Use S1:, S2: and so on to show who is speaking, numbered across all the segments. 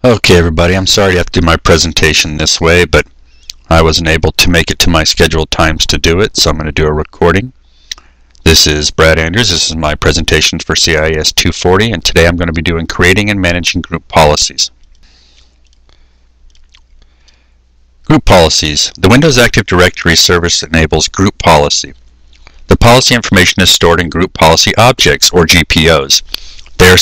S1: Okay, everybody, I'm sorry to have to do my presentation this way, but I wasn't able to make it to my scheduled times to do it, so I'm going to do a recording. This is Brad Andrews. This is my presentation for CIS 240, and today I'm going to be doing creating and managing group policies. Group policies. The Windows Active Directory service enables group policy. The policy information is stored in group policy objects, or GPOs. They are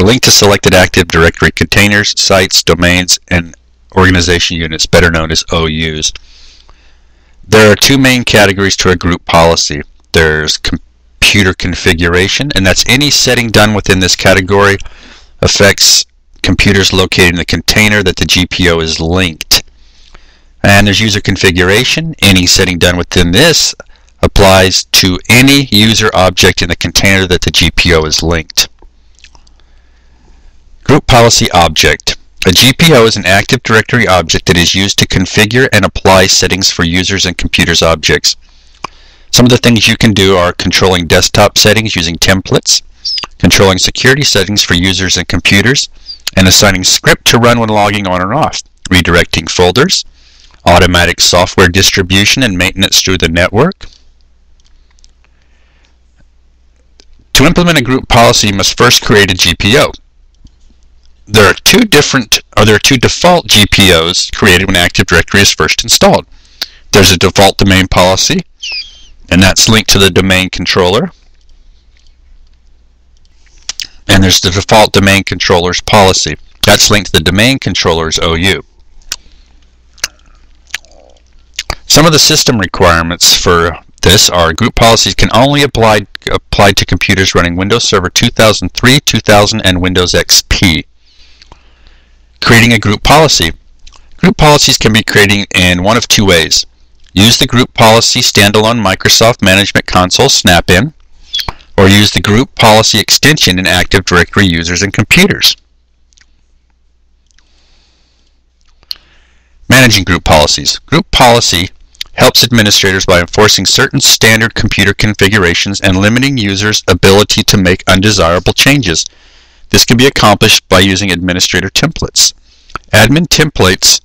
S1: linked to selected Active Directory containers, sites, domains, and organization units, better known as OUs. There are two main categories to a group policy. There's computer configuration, and that's any setting done within this category affects computers located in the container that the GPO is linked. And there's user configuration. Any setting done within this applies to any user object in the container that the GPO is linked. Group policy object. A GPO is an Active Directory object that is used to configure and apply settings for users and computers objects. Some of the things you can do are controlling desktop settings using templates, controlling security settings for users and computers, and assigning script to run when logging on or off, redirecting folders, automatic software distribution and maintenance through the network. To implement a group policy, you must first create a GPO. There are two default GPOs created when Active Directory is first installed. There's a default domain policy, and that's linked to the domain controller. And there's the default domain controller's policy. That's linked to the domain controller's OU. Some of the system requirements for this are group policies can only apply to computers running Windows Server 2003, 2000, and Windows XP. Creating a group policy. Group policies can be created in one of two ways. Use the group policy standalone Microsoft Management Console snap-in, or use the group policy extension in Active Directory users and computers. Managing group policies. Group policy helps administrators by enforcing certain standard computer configurations and limiting users' ability to make undesirable changes. This can be accomplished by using administrator templates. Admin templates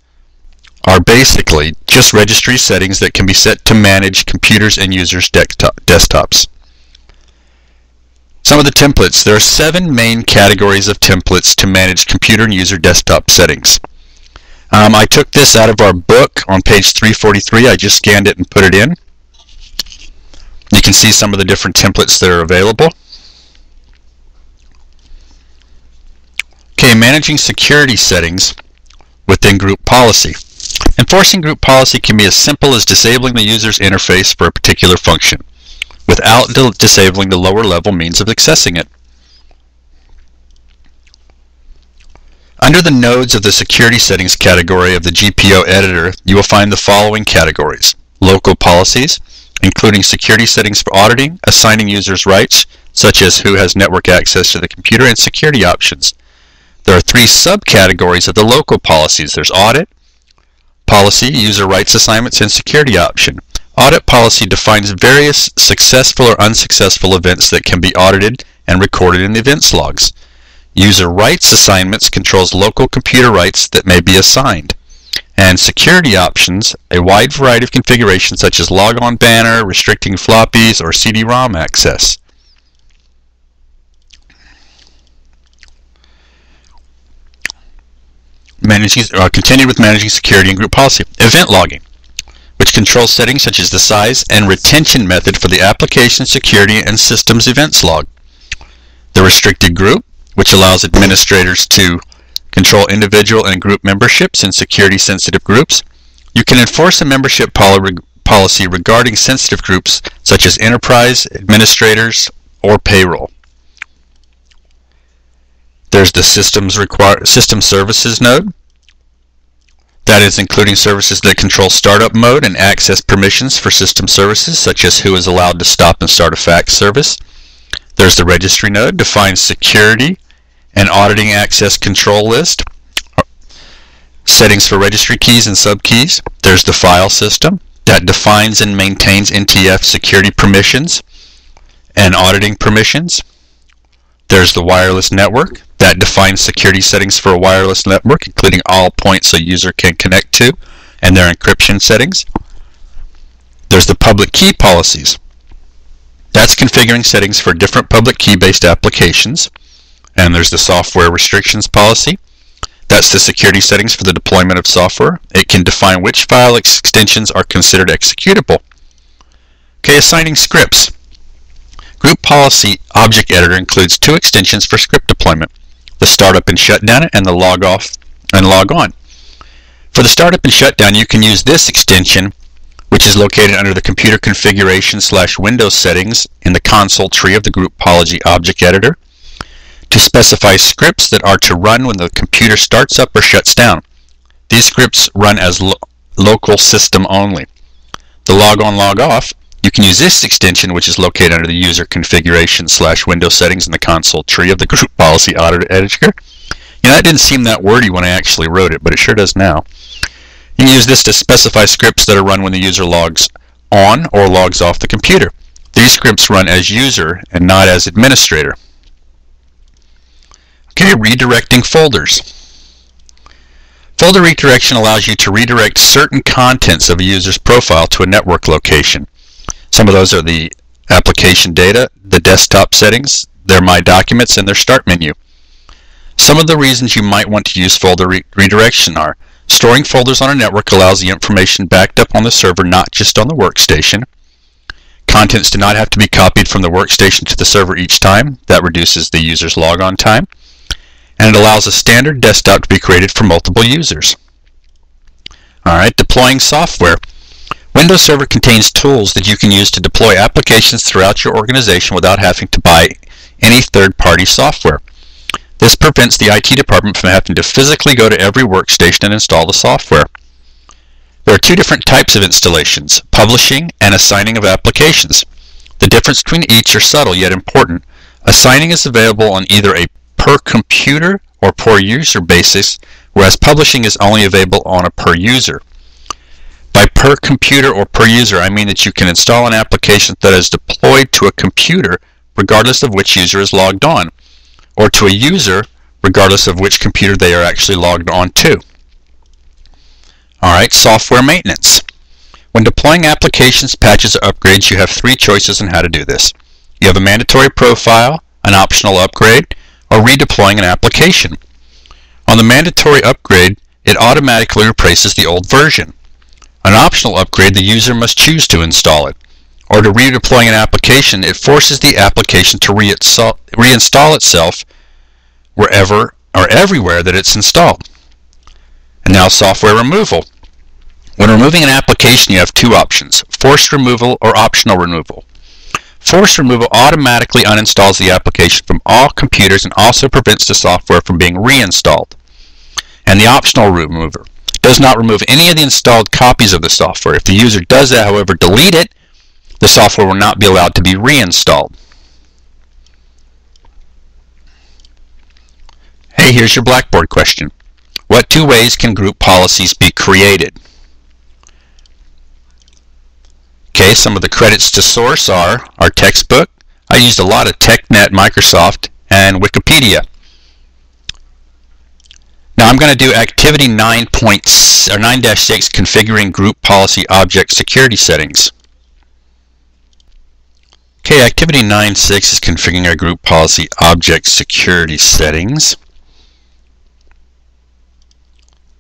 S1: are basically just registry settings that can be set to manage computers and users' desktops. Some of the templates. There are 7 main categories of templates to manage computer and user desktop settings. I took this out of our book on page 343. I just scanned it and put it in. You can see some of the different templates that are available. Okay, managing security settings within group policy. Enforcing group policy can be as simple as disabling the user's interface for a particular function without disabling the lower level means of accessing it. Under the nodes of the security settings category of the GPO editor, you will find the following categories. Local policies, including security settings for auditing, assigning users rights, such as who has network access to the computer, and security options. There are 3 subcategories of the local policies. There's audit, policy, user rights assignments, and security option. Audit policy defines various successful or unsuccessful events that can be audited and recorded in the events logs. User rights assignments controls local computer rights that may be assigned. And security options, a wide variety of configurations such as logon banner, restricting floppies, or CD-ROM access. Continue with managing security and group policy. Event logging, which controls settings such as the size and retention method for the application security and systems events log. The restricted group, which allows administrators to control individual and group memberships in security-sensitive groups. You can enforce a membership policy regarding sensitive groups such as enterprise, administrators, or payroll. There's the system services node. That is including services that control startup mode and access permissions for system services, such as who is allowed to stop and start a fax service. There's the registry node, defines security and auditing access control list, settings for registry keys and subkeys. There's the file system that defines and maintains NTF security permissions and auditing permissions. There's the wireless network that defines security settings for a wireless network, including all points a user can connect to and their encryption settings. There's the public key policies. That's configuring settings for different public key-based applications. And there's the software restrictions policy. That's the security settings for the deployment of software. It can define which file extensions are considered executable. Okay, assigning scripts. Group Policy Object Editor includes two extensions for script deployment: the startup and shutdown and the log off and log on. For the startup and shutdown, you can use this extension, which is located under the Computer Configuration / Windows Settings in the console tree of the Group Policy Object Editor, to specify scripts that are to run when the computer starts up or shuts down. These scripts run as local system only. The log on log off, you can use this extension, which is located under the User Configuration / Windows Settings in the console tree of the Group Policy Editor. You know, that didn't seem that wordy when I actually wrote it, but it sure does now. You can use this to specify scripts that are run when the user logs on or logs off the computer. These scripts run as user and not as administrator. Okay, redirecting folders. Folder redirection allows you to redirect certain contents of a user's profile to a network location. Some of those are the application data, the desktop settings, their My Documents, and their Start menu. Some of the reasons you might want to use folder redirection are: storing folders on a network allows the information backed up on the server, not just on the workstation. Contents do not have to be copied from the workstation to the server each time. That reduces the user's logon time. And it allows a standard desktop to be created for multiple users. Alright, deploying software. Windows Server contains tools that you can use to deploy applications throughout your organization without having to buy any third-party software. This prevents the IT department from having to physically go to every workstation and install the software. There are two different types of installations: publishing and assigning of applications. The difference between each are subtle yet important. Assigning is available on either a per computer or per user basis, whereas publishing is only available on a per user. By per computer or per user, I mean that you can install an application that is deployed to a computer regardless of which user is logged on, or to a user regardless of which computer they are actually logged on to. Alright, software maintenance. When deploying applications, patches, or upgrades, you have three choices on how to do this. You have a mandatory profile, an optional upgrade, or redeploying an application. On the mandatory upgrade, it automatically replaces the old version. An optional upgrade, the user must choose to install it. Or to redeploying an application, it forces the application to reinstall itself wherever or everywhere that it's installed. And now software removal. When removing an application, you have two options: forced removal or optional removal. Forced removal automatically uninstalls the application from all computers and also prevents the software from being reinstalled. And the optional remover does not remove any of the installed copies of the software. If the user does that, however, delete it, the software will not be allowed to be reinstalled. Hey, here's your Blackboard question. What two ways can group policies be created? Okay, some of the credits to source are our textbook. I used a lot of TechNet, Microsoft, and Wikipedia. Now I'm going to do activity 9.6 configuring group policy object security settings. Okay, activity 9.6 is configuring our group policy object security settings.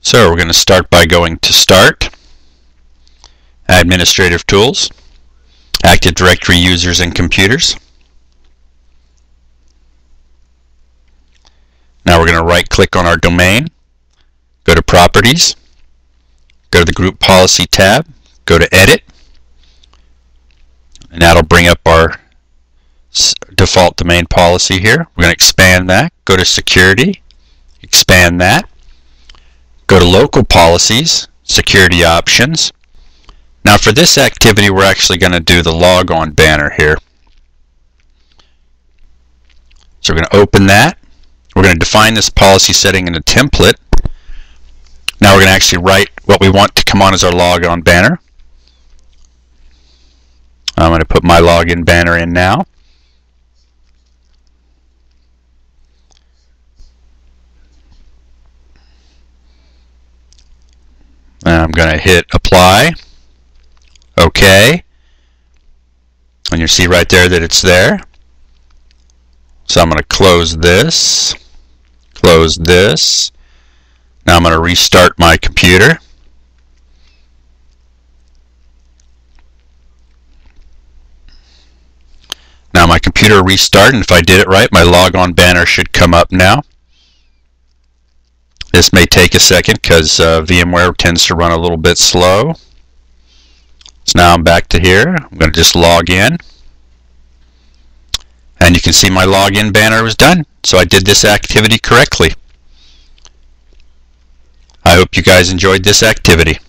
S1: So we're going to start by going to Start, Administrative Tools, Active Directory Users and Computers. Now we're going to right-click on our domain, go to Properties, go to the Group Policy tab, go to Edit, and that'll bring up our default domain policy here. We're going to expand that, go to Security, expand that, go to Local Policies, Security Options. Now for this activity, we're actually going to do the log on banner here. So we're going to open that. We're going to define this policy setting in a template. Now we're going to actually write what we want to come on as our log on banner. I'm going to put my login banner in now. I'm going to hit apply. OK. And you see right there that it's there. So I'm going to close this. Close this. Now I'm going to restart my computer. Now my computer restarted, and if I did it right, my logon banner should come up now. This may take a second because VMware tends to run a little bit slow. So now I'm back to here. I'm going to just log in. And you can see my login banner was done. So I did this activity correctly. I hope you guys enjoyed this activity.